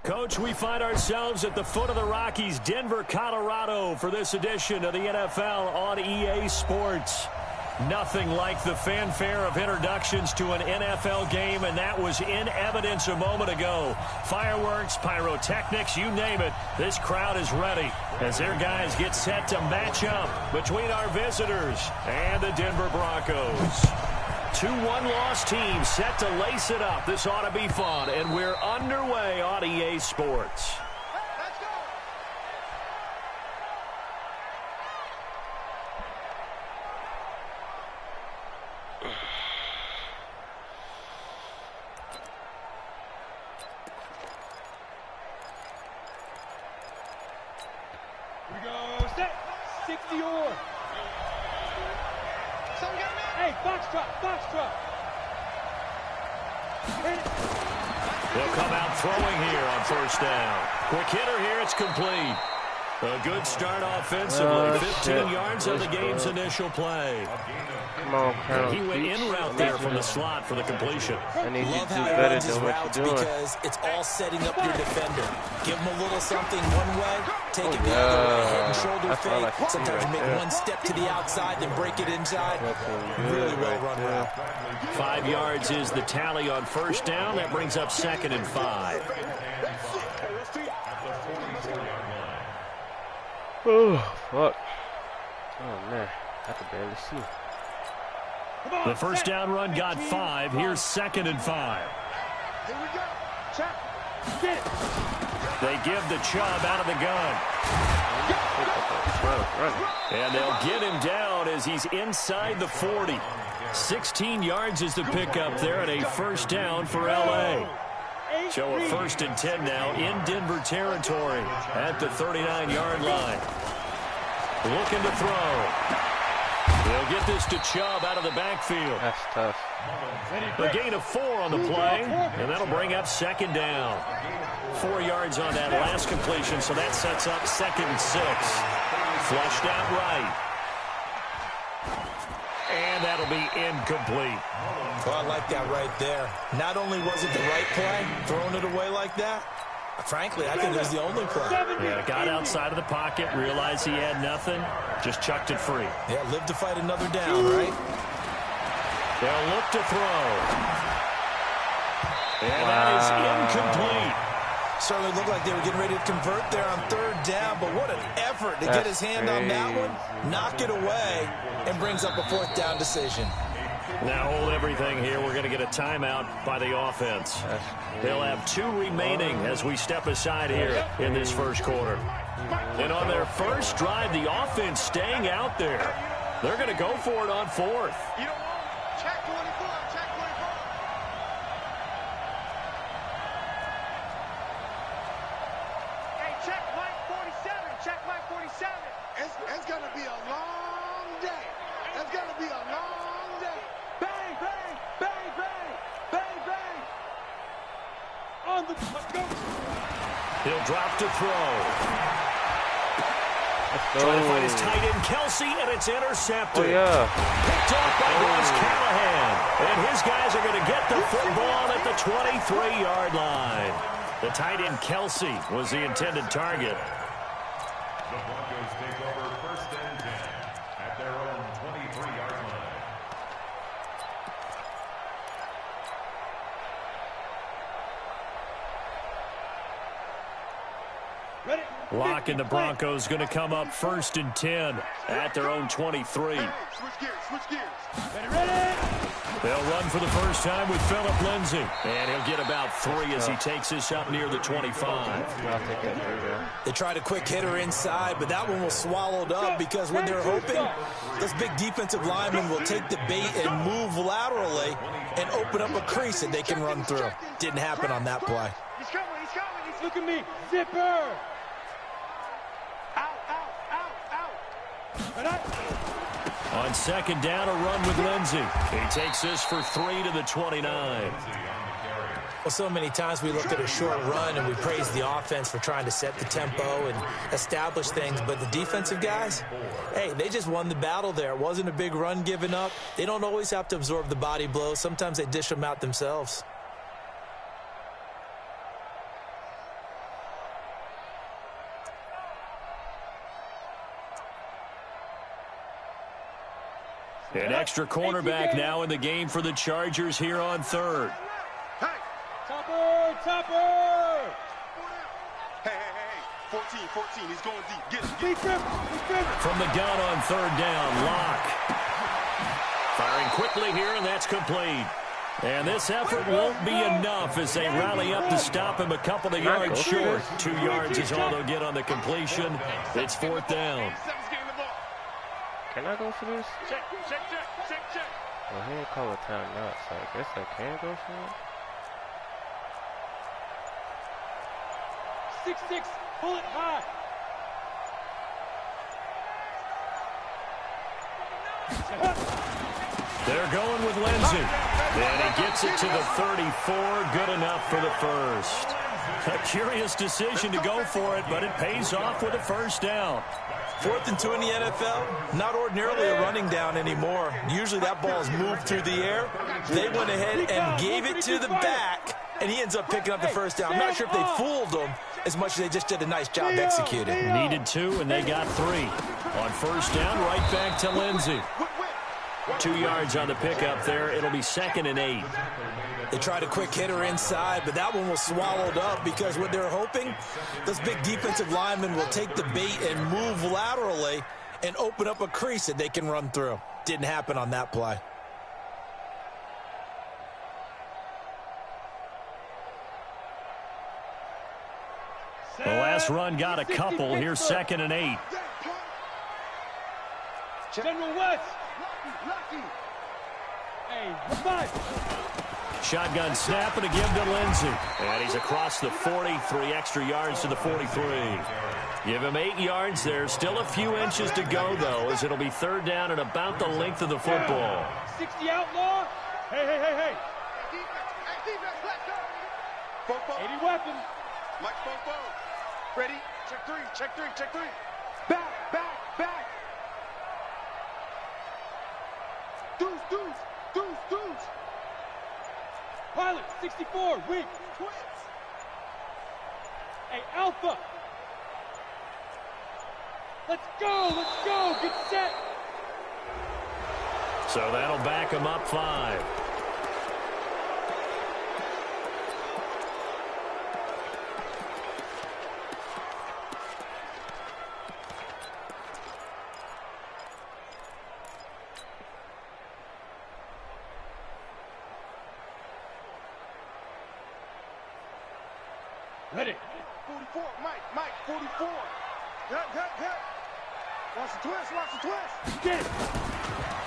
Coach, we find ourselves at the foot of the Rockies, Denver, Colorado, for this edition of the NFL on EA Sports. Nothing like the fanfare of introductions to an NFL game, and that was in evidence a moment ago. Fireworks, pyrotechnics, you name it. This crowd is ready as their guys get set to match up between our visitors and the Denver Broncos. Two one-loss teams set to lace it up. This ought to be fun, and we're underway on EA Sports. Let's go. Here we go. Set. 60 or. Someone got a man. Hey, box truck. They'll come out throwing here on first down. Quick hitter here, it's complete. A good start offensively. 15 yards on the game's initial play. Come on, Colonel. He went in route there from the slot for the completion. I need you to do Love how he better runs his than what routes you're doing. because it's all setting up your defender. Give him a little something one way, take it the other way, head and shoulder That's all I fake. can see Sometimes right you make there. one step to the outside, then break it inside. Really well run route. 5 yards is the tally on first down. That brings up 2nd and 5. Oh, fuck. Oh, man. I can barely see. The first down run got 5. Here's 2nd and 5. Here we go. Check. Get. They give the Chubb out of the gun. And they'll get him down as he's inside the 40. 16 yards is the pickup there and a first down for L.A. So a 1st and 10 now in Denver territory at the 39-yard line. Looking to throw. They'll get this to Chubb out of the backfield. That's tough. A gain of 4 on the play, and that'll bring up 2nd down. 4 yards on that last completion, so that sets up 2nd and 6. Flushed out right. And that'll be incomplete. Well, I like that right there. Not only was it the right play, throwing it away like that, frankly, I think it was the only play. Yeah, got outside of the pocket, realized he had nothing, just chucked it free. Yeah, live to fight another down, right? They'll look to throw. And that is incomplete. Certainly looked like they were getting ready to convert there on 3rd down, but what an effort to get his hand on that one, knock it away, and brings up a 4th down decision. Now hold everything here. We're going to get a timeout by the offense. They'll have 2 remaining as we step aside here in this first quarter. And on their first drive, the offense staying out there. They're going to go for it on 4th. You don't want it. Check 24. Check 24. Hey, check Mike 47. Check Mike 47. It's going to be a long day. It's going to be a long day. Bang, bang, bang, bang, bang, bang. On the go. He'll drop to throw. Trying to find his tight end, Kelsey, and it's intercepted. Oh, yeah. Picked off by Ross Callahan. And his guys are going to get the football at the 23-yard line. The tight end, Kelsey, was the intended target. The Broncos take over 1st and 10 at their own 23-yard line. Lock and the Broncos going to come up 1st and 10 at their own 23. Switch gears, switch gears. They'll run for the first time with Phillip Lindsay. And he'll get about 3 as he takes this up near the 25. They tried a quick hitter inside, but that one was swallowed up because when they're hoping, those big defensive linemen will take the bait and move laterally and open up a crease that they can run through. Didn't happen on that play. He's coming, he's coming. Look at me. Zipper. On 2nd down, a run with Lindsay. He takes this for 3 to the 29. Well, so many times we look at a short run and we praise the offense for trying to set the tempo and establish things, but the defensive guys, hey, they just won the battle there. It wasn't a big run given up. They don't always have to absorb the body blows. Sometimes they dish them out themselves. An extra cornerback now in the game for the Chargers here on 3rd. Topper, topper. Hey, 14, he's going deep. Get him. From the gun on 3rd down, Lock. Firing quickly here, and that's complete. And this effort won't be enough as they rally up to stop him a couple of yards short. 2 yards is all they'll get on the completion. It's 4th down. Can I go for this? Check. Well, he didn't call a timeout, so I guess I can go for it. 6-6, pull it high. They're going with Lindsay. And he gets it to the 34. Good enough for the first. A curious decision to go for it, but it pays off with a 1st down. 4th and 2 in the NFL, not ordinarily a running down anymore. Usually that ball is moved through the air. They went ahead and gave it to the back, and he ends up picking up the 1st down. I'm not sure if they fooled him as much as they just did a nice job executing. Needed 2, and they got 3. On 1st down, right back to Lindsay. 2 yards on the pickup there. It'll be 2nd and 8. They tried a quick hitter inside, but that one was swallowed up because what they're hoping, those big defensive linemen will take the bait and move laterally and open up a crease that they can run through. Didn't happen on that play. The last run got a couple. Here's 2nd and 8. General West. Hey, revive. Shotgun snap and a give to Lindsay. And he's across the 40, 3 extra yards to the 43. Give him 8 yards there. Still a few inches to go, though, as it'll be 3rd down and about the length of the football. 60 outlaw. Hey. Defense, let's go. 80 weapon. Mike Fofo. Ready? Check 3. Back. Deuce. Pilot, 64, weak. Twins. Hey, Alpha. Let's go. Get set. So that'll back him up 5. Ready. 44, Mike, 44. Hit. Watch the twist. Get it.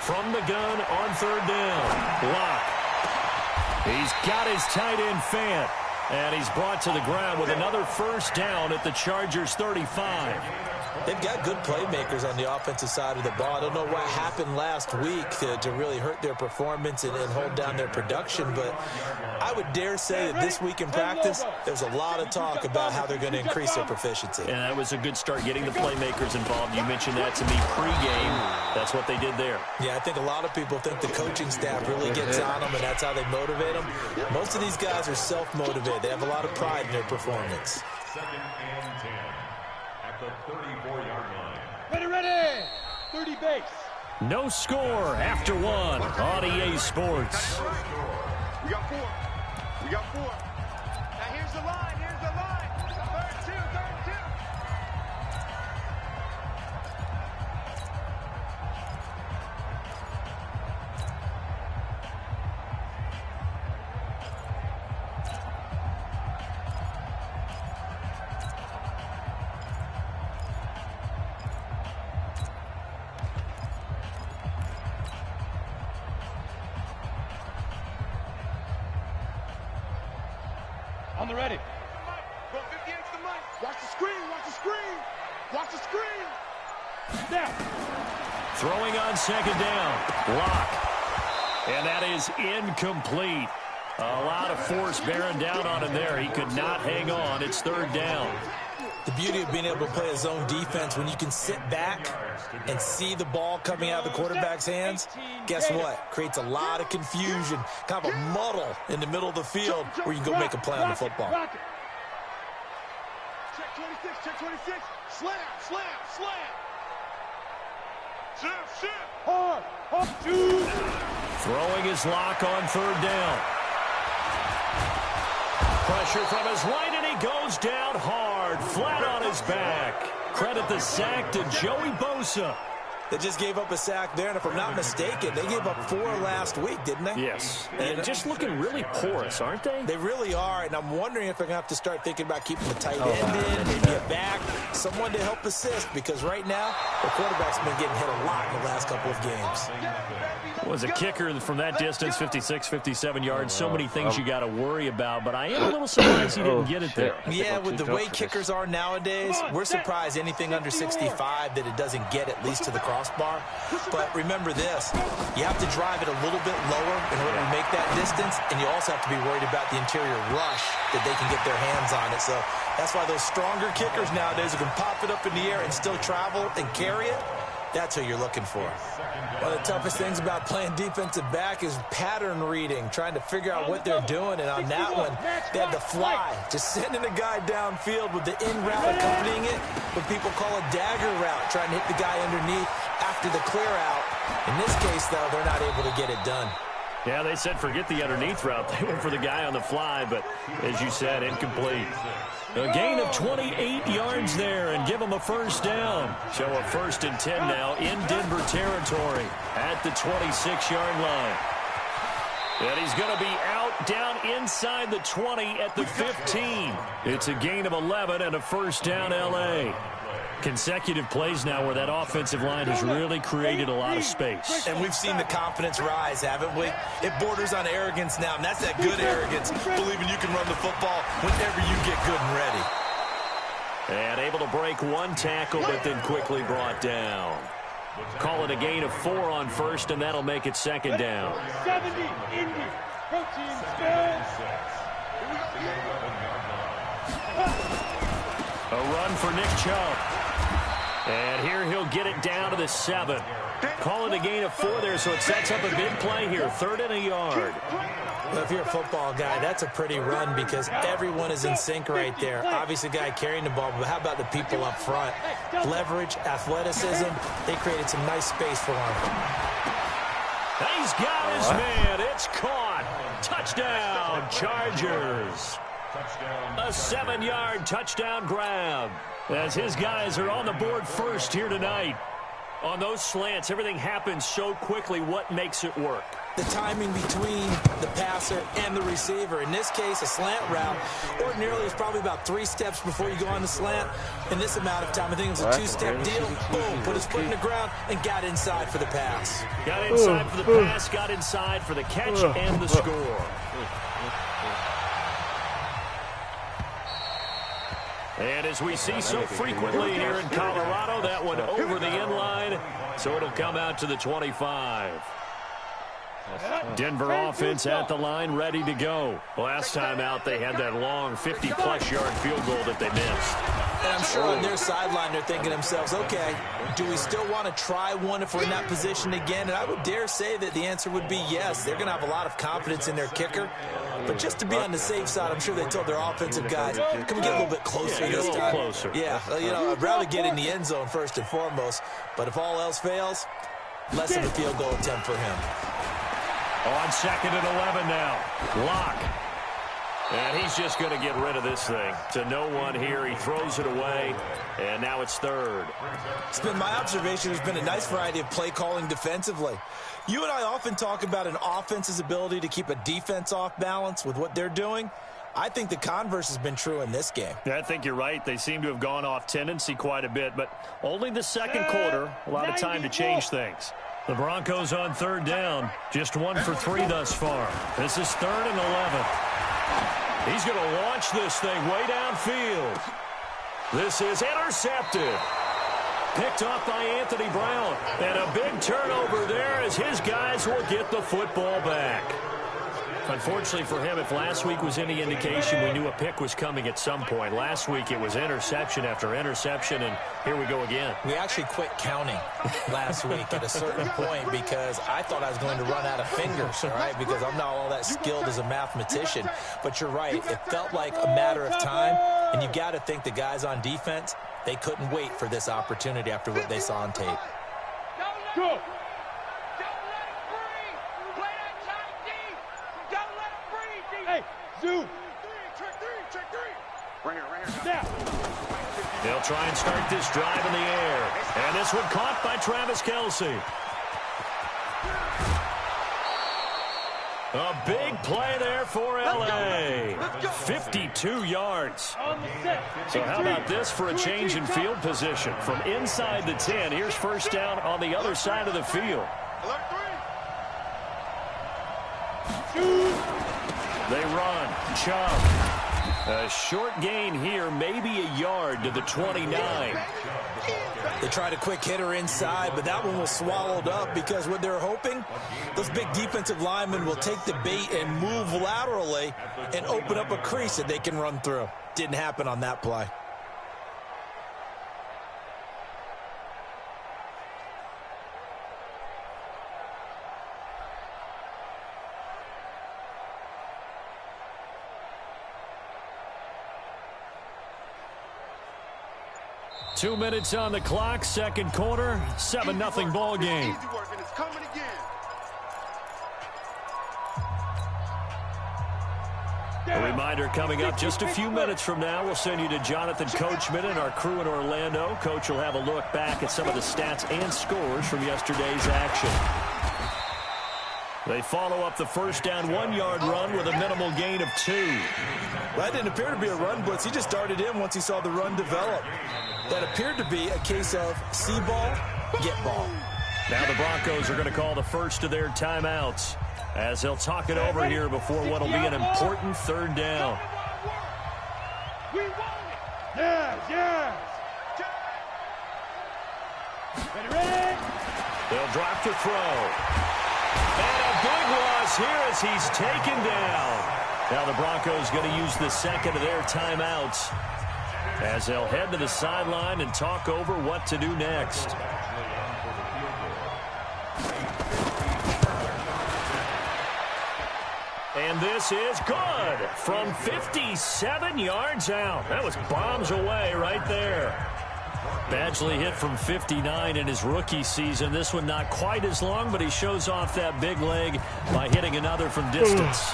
From the gun on 3rd down. Lock. He's got his tight end Fant. And he's brought to the ground with another 1st down at the Chargers 35. They've got good playmakers on the offensive side of the ball. I don't know what happened last week to really hurt their performance and hold down their production, but I would dare say that this week in practice, there's a lot of talk about how they're going to increase their proficiency. And that was a good start, getting the playmakers involved. You mentioned that to me pregame. That's what they did there. Yeah, I think a lot of people think the coaching staff really gets on them, and that's how they motivate them. Most of these guys are self-motivated. They have a lot of pride in their performance. 2nd and 10 at the 34-yard line. Ready. 30 base. No score after 1 on EA Sports. We got 4. Now here's the line. 3rd and 2. On the ready. Go 58 to the mic. Watch the screen. Watch the screen. Watch the screen. Now. Throwing on second down. Lock. And that is incomplete. A lot of force bearing down on him there. He could not hang on. It's third down. The beauty of being able to play a zone defense when you can sit back and see the ball coming out of the quarterback's hands, guess what? Creates a lot of confusion, kind of a muddle in the middle of the field where you can go make a play on the football. Check 26, check 26. Slam, slam, slam. Shift. Hard. Throwing his lock on third down. Pressure from his right, and he goes down hard, flat on his back. Credit the sack to Joey Bosa. They just gave up a sack there, and if I'm not mistaken, they gave up 4 last week, didn't they? Yes, and just looking really porous, aren't they? They really are, and I'm wondering if they're going to have to start thinking about keeping the tight end in, maybe a back, someone to help assist, because right now, the quarterback's been getting hit a lot in the last couple of games. Was a kicker from that distance, 56, 57 yards. So many things you got to worry about, but I am a little surprised he didn't get it there. Yeah, with the way kickers are nowadays, we're surprised anything under 65 that it doesn't get at least to the crossbar. But remember this, you have to drive it a little bit lower in order to make that distance, and you also have to be worried about the interior rush that they can get their hands on it. So that's why those stronger kickers nowadays who can pop it up in the air and still travel and carry it, that's who you're looking for. One of the toughest things about playing defensive back is pattern reading, trying to figure out what they're doing. And on that one, they had to fly, just sending a guy downfield with the in route accompanying it, what people call a dagger route, trying to hit the guy underneath after the clear out. In this case, though, they're not able to get it done. Yeah, they said forget the underneath route. They went for the guy on the fly, but as you said, incomplete. A gain of 28 yards there and give him a first down. So a 1st and 10 now in Denver territory at the 26-yard line. And he's going to be out down inside the 20 at the 15. It's a gain of 11 and a first down L.A. Consecutive plays now where that offensive line has really created a lot of space. And we've seen the confidence rise, haven't we? It borders on arrogance now, and that's that good arrogance, believing you can run the football whenever you get good and ready. And able to break one tackle, but then quickly brought down. Call it a gain of 4 on first, and that'll make it second down. 70, Indy, protein spin. A run for Nick Chubb. And here he'll get it down to the 7. Call it a gain of 4 there, so it sets up a big play here. 3rd and a yard. Well, if you're a football guy, that's a pretty run because everyone is in sync right there. Obviously, the guy carrying the ball, but how about the people up front? Leverage, athleticism, they created some nice space for him. He's got his man. It's caught. Touchdown, Chargers. A 7-yard touchdown grab as his guys are on the board first here tonight. On those slants, everything happens so quickly. What makes it work? The timing between the passer and the receiver. In this case, a slant route ordinarily is probably about 3 steps before you go on the slant. In this amount of time, I think it was a 2-step deal. Boom, put his foot in the ground and got inside for the pass. Got inside for the pass, got inside for the catch and the score. And as we see so frequently here in Colorado, that one over the end line, so it'll come out to the 25. Denver offense at the line, ready to go. Last time out, they had that long 50-plus yard field goal that they missed. And I'm sure on their sideline, they're thinking to themselves, okay, do we still want to try one if we're in that position again? And I would dare say that the answer would be yes. They're going to have a lot of confidence in their kicker. But just to be on the safe side, I'm sure they told their offensive guys, can we get a little bit closer this time? Closer. Yeah, you know, I'd rather get in the end zone first and foremost. But if all else fails, less than a field goal attempt for him. On 2nd and 11 now. Lock. And he's just going to get rid of this thing. To no one here. He throws it away. And now it's 3rd. It's been my observation. There's been a nice variety of play calling defensively. You and I often talk about an offense's ability to keep a defense off balance with what they're doing. I think the converse has been true in this game. Yeah, I think you're right. They seem to have gone off tendency quite a bit, but only the second quarter, a lot of time to change things. The Broncos on 3rd down, just 1 for 3 thus far. This is 3rd and 11. He's going to launch this thing way downfield. This is intercepted. Picked off by Anthony Brown. And a big turnover there as his guys will get the football back. Unfortunately for him, if last week was any indication, we knew a pick was coming at some point. Last week it was interception after interception, and here we go again. We actually quit counting last week at a certain point because I thought I was going to run out of fingers, all right, because I'm not all that skilled as a mathematician. But you're right. It felt like a matter of time, and you got to think the guys on defense, they couldn't wait for this opportunity after what they saw on tape. Go. Two. Check three. Right here. Now. They'll try and start this drive in the air. And this one caught by Travis Kelce. A big play there for L.A. 52 yards. So how about this for a change in field position? From inside the 10, here's first down on the other side of the field. They run. Chubb. A short gain here, maybe a yard to the 29. They tried a quick hitter inside, but that one was swallowed up because what they're hoping, those big defensive linemen will take the bait and move laterally and open up a crease that they can run through. Didn't happen on that play. Two minutes on the clock, second quarter, 7-0 ball game. Easy work, and it's coming again. A reminder coming up just a few minutes from now. We'll send you to Jonathan Coachman and our crew in Orlando. Coach will have a look back at some of the stats and scores from yesterday's action. They follow up the first down 1-yard run with a minimal gain of 2. That didn't appear to be a run blitz. He just darted in once he saw the run develop. That appeared to be a case of see ball, get ball. Now the Broncos are going to call the first of their timeouts as they'll talk it over here before what will be an important third down. We want it. Yes. Ready? They'll drop to throw. And a big loss here as he's taken down. Now the Broncos going to use the second of their timeouts as they'll head to the sideline and talk over what to do next. And this is good from 57 yards out. That was bombs away right there. Badgley hit from 59 in his rookie season. This one not quite as long, but he shows off that big leg by hitting another from distance.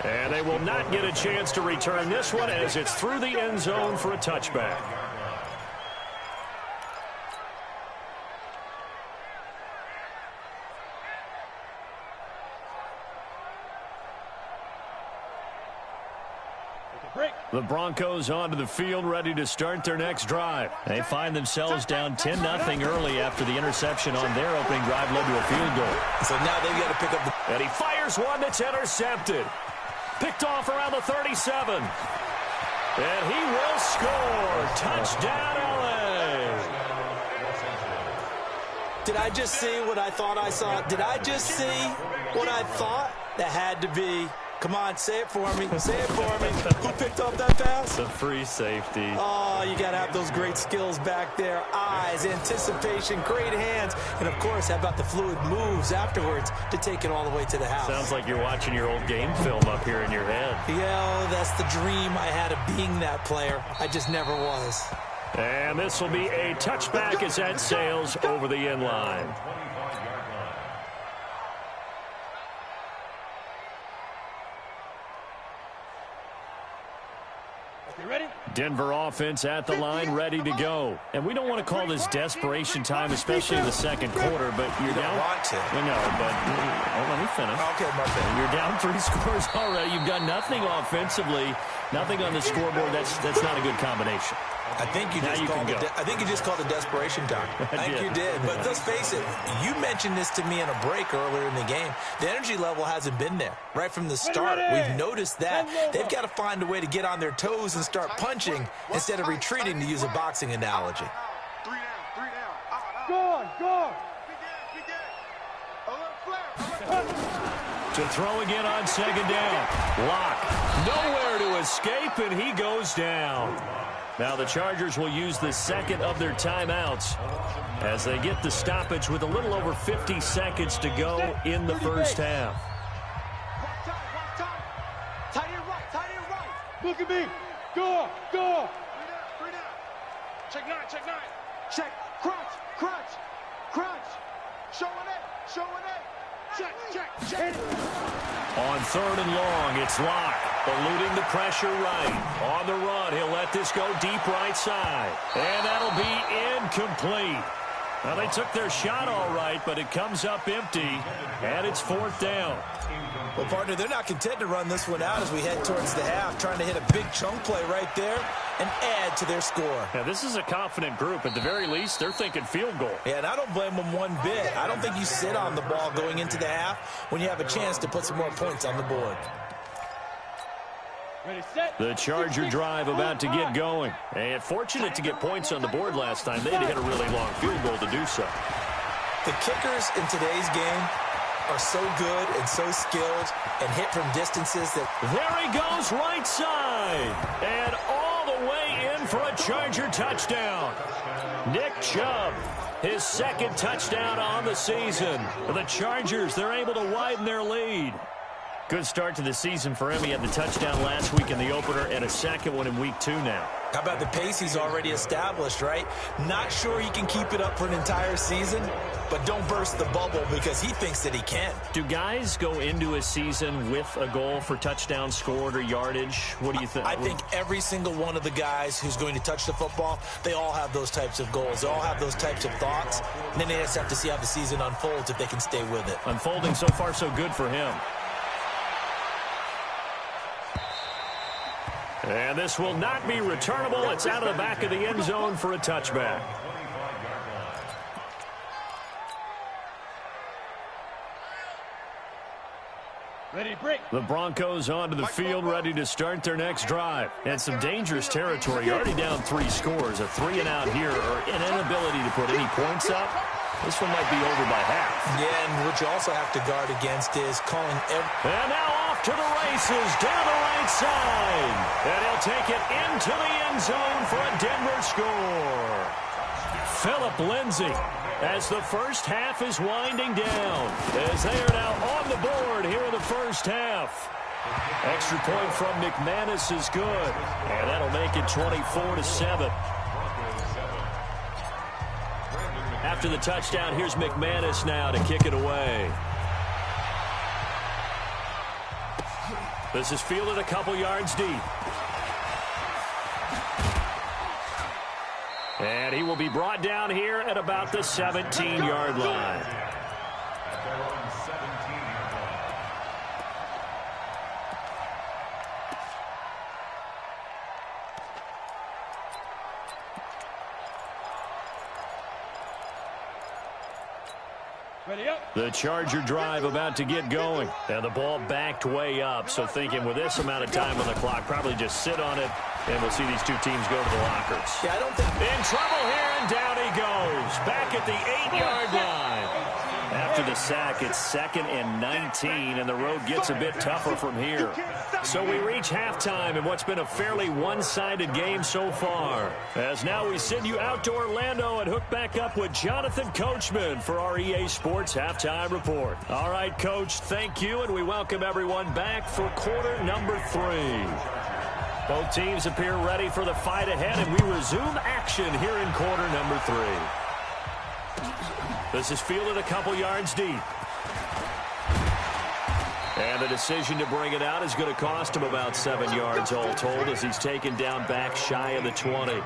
And they will not get a chance to return this one as it's through the end zone for a touchback. The Broncos onto the field, ready to start their next drive. They find themselves down 10-0 early after the interception on their opening drive led to a field goal. So now they've got to pick up the... And he fires one that's intercepted. Picked off around the 37. And he will score. Touchdown, L.A. Did I just see what I thought I saw? Did I just see what I thought? That had to be... Come on, say it for me. Say it for me. Who picked off that pass? The free safety. Oh, you got to have those great skills back there. Eyes, anticipation, great hands. And, of course, how about the fluid moves afterwards to take it all the way to the house? Sounds like you're watching your old game film up here in your head. Yeah, that's the dream I had of being that player. I just never was. And this will be a touchback as that sails over the end line. Denver offense at the line, ready to go. And we don't want to call this desperation time, especially in the second quarter, but you're down. Want to. I know, but let me finish. Okay, my bad. You're down 3 scores already. You've got nothing offensively, nothing on the scoreboard. That's not a good combination. I think you just called a desperation time. I think you did. But let's face it, you mentioned this to me in a break earlier in the game. The energy level hasn't been there right from the start. We've noticed that. They've got to find a way to get on their toes and start punching instead of retreating, to use a boxing analogy. 3 down, 3 down. Go on, go on. To throw again on second down. Lock. Nowhere to escape, and he goes down. Now the Chargers will use the second of their timeouts as they get the stoppage with a little over 50 seconds to go in the first half. Tight end right. Look at me. Go on, go on. 3 down. Check 9. Check. Crunch. Showing it. Check. On third and long, it's Lock, eluding the pressure right. On the run, he'll let this go deep right side. And that'll be incomplete. Well, they took their shot all right, but it comes up empty, and it's fourth down. Well, partner, they're not content to run this one out as we head towards the half, trying to hit a big chunk play right there and add to their score. Now, this is a confident group. At the very least, they're thinking field goal. Yeah, and I don't blame them one bit. I don't think you sit on the ball going into the half when you have a chance to put some more points on the board. Ready, set. The Charger drive about to get going. And fortunate to get points on the board last time. They had to hit a really long field goal to do so. The kickers in today's game are so good and so skilled and hit from distances that... There he goes right side. And all the way in for a Charger touchdown. Nick Chubb, his second touchdown on the season. The Chargers, they're able to widen their lead. Good start to the season for him. He had the touchdown last week in the opener and a second one in week 2 now. How about the pace he's already established, right? Not sure he can keep it up for an entire season, but don't burst the bubble because he thinks that he can. Do guys go into a season with a goal for touchdown scored or yardage? What do you think? I think every single one of the guys who's going to touch the football, they all have those types of goals. They all have those types of thoughts. And then they just have to see how the season unfolds if they can stay with it. Unfolding so far so good for him. And this will not be returnable. It's out of the back of the end zone for a touchback. Ready, break. The Broncos onto the field, ready to start their next drive. And some dangerous territory. Already down 3 scores. A 3 and out here, or an inability to put any points up. This one might be over by half. Yeah, and what you also have to guard against is calling every... And now off to the races, down the right side. And he'll take it into the end zone for a Denver score. Phillip Lindsay, as the first half is winding down, as they are now on the board here in the first half. Extra point from McManus is good, and that'll make it 24-7. After the touchdown, here's McManus now to kick it away. This is fielded a couple yards deep. And he will be brought down here at about the 17-yard line. Ready up. The Charger drive about to get going. And the ball backed way up. So thinking with this amount of time on the clock, probably just sit on it, and we'll see these two teams go to the lockers. Yeah, I don't think... In trouble here, and down he goes. Back at the 8-yard line. After the sack, it's 2nd and 19, and the road gets a bit tougher from here. So we reach halftime in what's been a fairly one-sided game so far. As now we send you out to Orlando and hook back up with Jonathan Coachman for our EA Sports Halftime Report. All right, Coach, thank you, and we welcome everyone back for quarter number 3. Both teams appear ready for the fight ahead, and we resume action here in quarter number 3. This is fielded a couple yards deep. And the decision to bring it out is going to cost him about 7 yards all told as he's taken down back shy of the 20.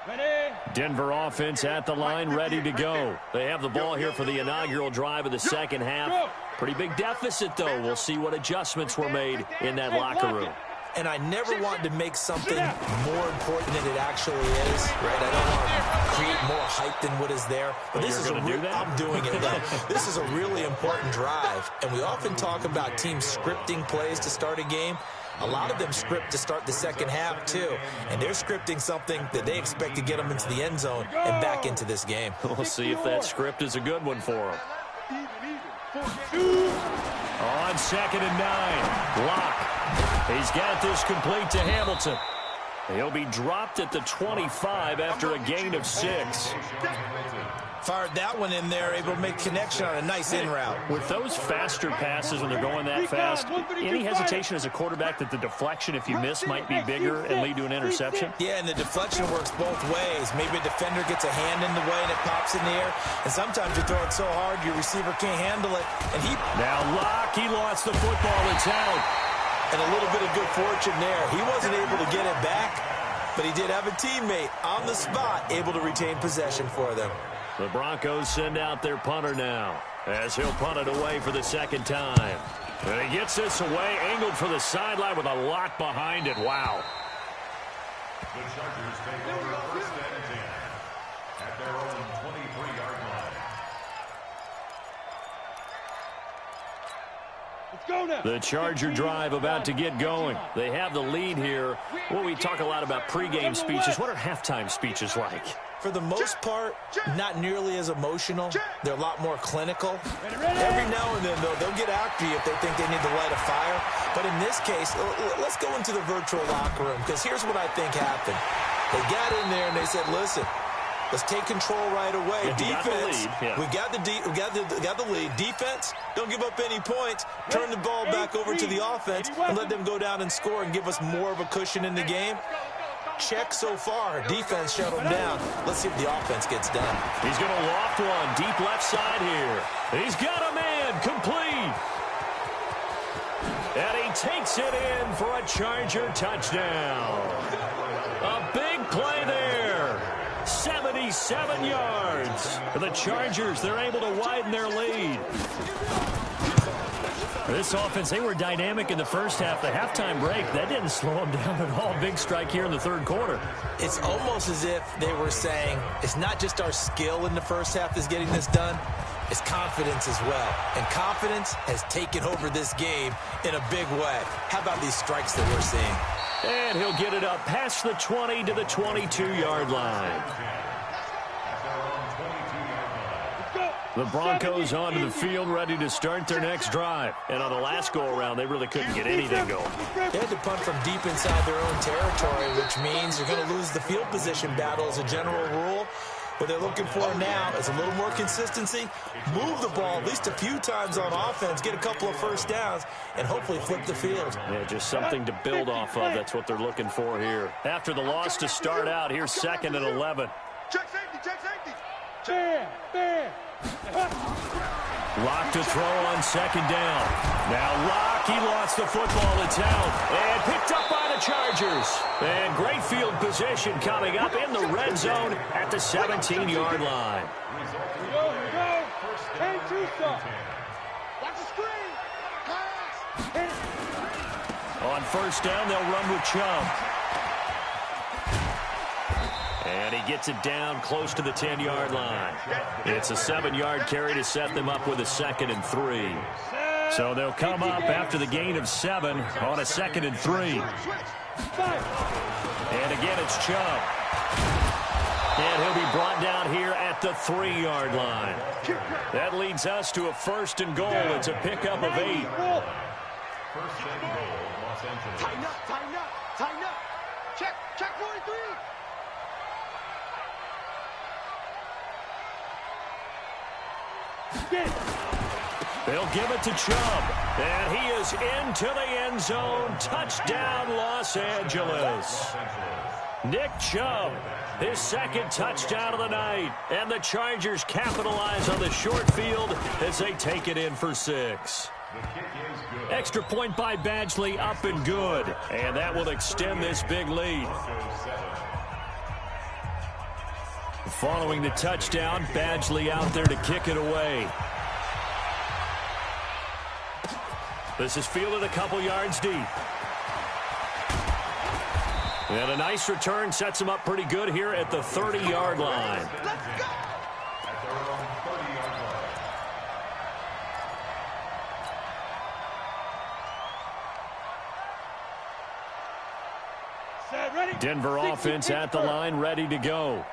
Ready. Denver offense at the line, ready to go. They have the ball here for the inaugural drive of the second half. Pretty big deficit, though. We'll see what adjustments were made in that locker room. And I never want to make something more important than it actually is, right? I don't want to create more hype than what is there. But this is I'm doing it, though. This is a really important drive. And we often talk about teams scripting plays to start a game. A lot of them script to start the second half, too. And they're scripting something that they expect to get them into the end zone and back into this game. We'll see if that script is a good one for them. On 2nd and 9, Locke. He's got this complete to Hamilton. He'll be dropped at the 25 after a gain of 6. Fired that one in there, able to make connection on a nice in route. With those faster passes when they're going that fast, any hesitation as a quarterback that the deflection, if you miss, might be bigger and lead to an interception? Yeah, and the deflection works both ways. Maybe a defender gets a hand in the way and it pops in the air. And sometimes you throw it so hard your receiver can't handle it. And now Locke, he lost the football. It's out. And a little bit of good fortune there. He wasn't able to get it back, but he did have a teammate on the spot able to retain possession for them. The Broncos send out their punter now as he'll punt it away for the second time. And he gets this away, angled for the sideline with a lot behind it. Wow. The Chargers take over 1st and 10 at their own 23-yard line. The Charger drive about to get going. They have the lead here. Well, we talk a lot about pregame speeches. What are halftime speeches like? For the most part, not nearly as emotional. They're a lot more clinical. Every now and then, though, they'll get after you if they think they need to light a fire. But in this case, let's go into the virtual locker room, because here's what I think happened. They got in there and they said, listen, let's take control right away. Defense, we got the lead. Defense, don't give up any points. Turn the ball back over to the offense and let them go down and score and give us more of a cushion in the game. Check so far. Defense shut him down. Let's see if the offense gets done. He's going to loft one deep left side here. He's got a man complete. And he takes it in for a Charger touchdown. A big play there. 77 yards. The Chargers, they're able to widen their lead. This offense, they were dynamic in the first half. The halftime break, that didn't slow them down at all. Big strike here in the third quarter. It's almost as if they were saying, it's not just our skill in the first half that's getting this done, it's confidence as well. And confidence has taken over this game in a big way. How about these strikes that we're seeing? And he'll get it up past the 20 to the 22-yard line. The Broncos onto the field, ready to start their next drive. And on the last go-around, they really couldn't get anything going. They had to punt from deep inside their own territory, which means you're going to lose the field position battle as a general rule. What they're looking for now is a little more consistency, move the ball at least a few times on offense, get a couple of first downs, and hopefully flip the field. Yeah, just something to build off of. That's what they're looking for here. After the loss to start out, here's 2nd and 11. Check safety, check safety. Bam. Locke to throw on 2nd down. Now Locke, he lost the football. It's out. And picked up by the Chargers. And great field position coming up in the red zone at the 17-yard line. Here we go. Hey, Tusa. Watch the screen. Pass. On 1st down, they'll run with Chubb. And he gets it down close to the 10-yard line. It's a 7-yard carry to set them up with a 2nd and 3. So they'll come up after the gain of 7 on a 2nd and 3. And again, it's Chubb. And he'll be brought down here at the 3-yard line. That leads us to a 1st and goal. It's a pickup of 8. 1st and goal, Los Angeles. Tighten up, tighten up, tighten up. Check 43. They'll give it to Chubb. And he is into the end zone. Touchdown, Los Angeles. Nick Chubb, his 2nd touchdown of the night. And the Chargers capitalize on the short field as they take it in for 6. Extra point by Badgley, up and good. And that will extend this big lead. Following the touchdown, Badgley out there to kick it away. This is fielded a couple yards deep. And a nice return sets him up pretty good here at the 30-yard line. Let's go! At their own 30-yard line. Set, ready. Denver offense at the line, ready to go.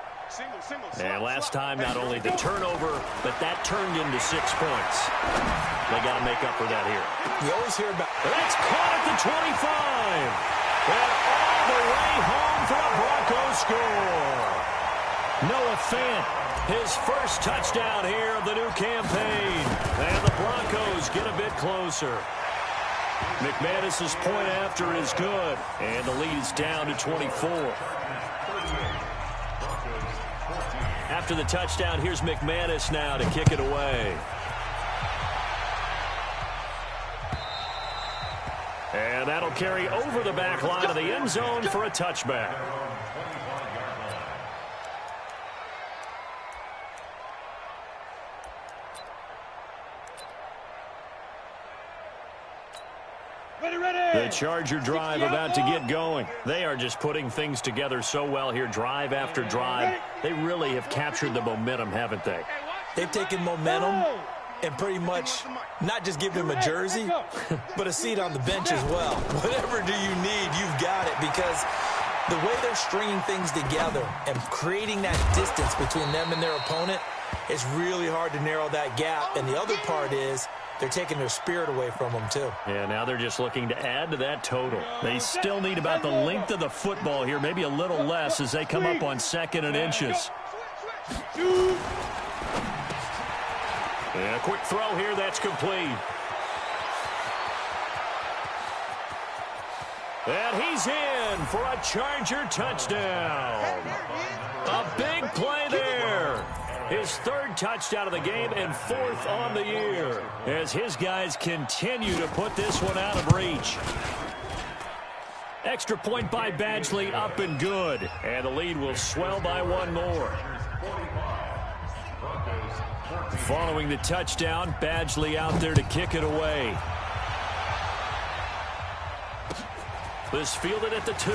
And last time, not only the turnover, but that turned into 6 points. They got to make up for that here. You always hear about... That's caught at the 25. And all the way home for a Broncos score. Noah Fant, his first touchdown here of the new campaign. And the Broncos get a bit closer. McManus's point after is good. And the lead is down to 24. After the touchdown, here's McManus now to kick it away. And that'll carry over the back line of the end zone for a touchback. The Charger drive about to get going. They are just putting things together so well here, drive after drive. They really have captured the momentum, haven't they? They've taken momentum and pretty much not just give him a jersey, but a seat on the bench as well. Whatever do you need, you've got it, because the way they're stringing things together and creating that distance between them and their opponent, it's really hard to narrow that gap. And the other part is they're taking their spirit away from them, too. Yeah, now they're just looking to add to that total. They still need about the length of the football here, maybe a little less as they come up on 2nd and inches. Yeah, quick throw here, that's complete. And he's in for a Charger touchdown. A big play there. His 3rd touchdown of the game and 4th on the year as his guys continue to put this one out of reach. Extra point by Badgley, up and good. And the lead will swell by 1 more. Following the touchdown, Badgley out there to kick it away. This fielded at the 2.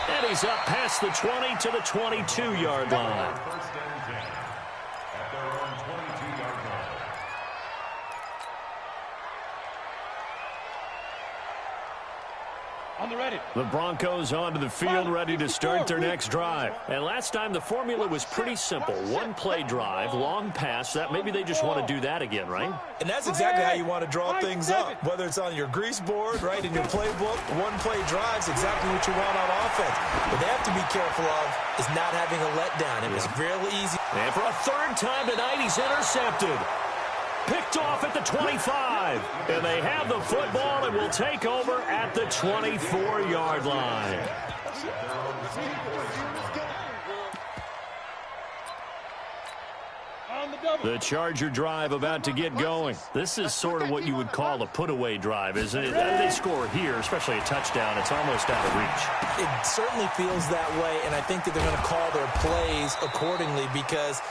And he's up past the 20 to the 22-yard line. First and 10 at their own 22-yard line. On the ready. The Broncos onto the field, ready to start their next drive. And last time the formula was pretty simple. 1-play drive, long pass. That maybe they just want to do that again, right? And that's exactly how you want to draw things up. Whether it's on your grease board, right, in your playbook, 1-play drive's exactly what you want on offense. What they have to be careful of is not having a letdown. It was really easy. And for a 3rd time tonight, he's intercepted. Picked off at the 25. And they have the football and will take over at the 24-yard line. The Charger drive about to get going. This is sort of what you would call a put-away drive, isn't it? They score here, especially a touchdown. It's almost out of reach. It certainly feels that way, and I think that they're going to call their plays accordingly, because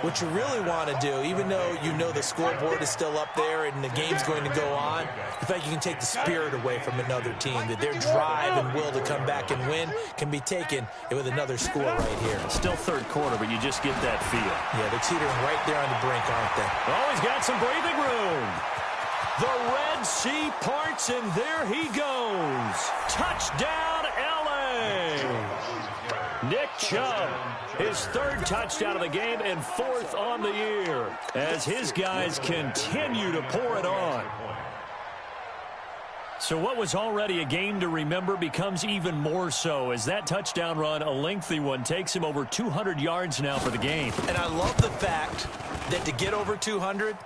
what you really want to do, even though you know the scoreboard is still up there and the game's going to go on, the fact you can take the spirit away from another team, that their drive and will to come back and win can be taken with another score right here. Still 3rd quarter, but you just get that feel. Yeah, they're teetering right there on the brink, aren't they? Oh, he's got some breathing room. The Red Sea parts, and there he goes. Touchdown, L.A. Nick Chubb, his 3rd touchdown of the game and 4th on the year as his guys continue to pour it on. So what was already a game to remember becomes even more so as that touchdown run, a lengthy one, takes him over 200 yards now for the game. And I love the fact that to get over 200,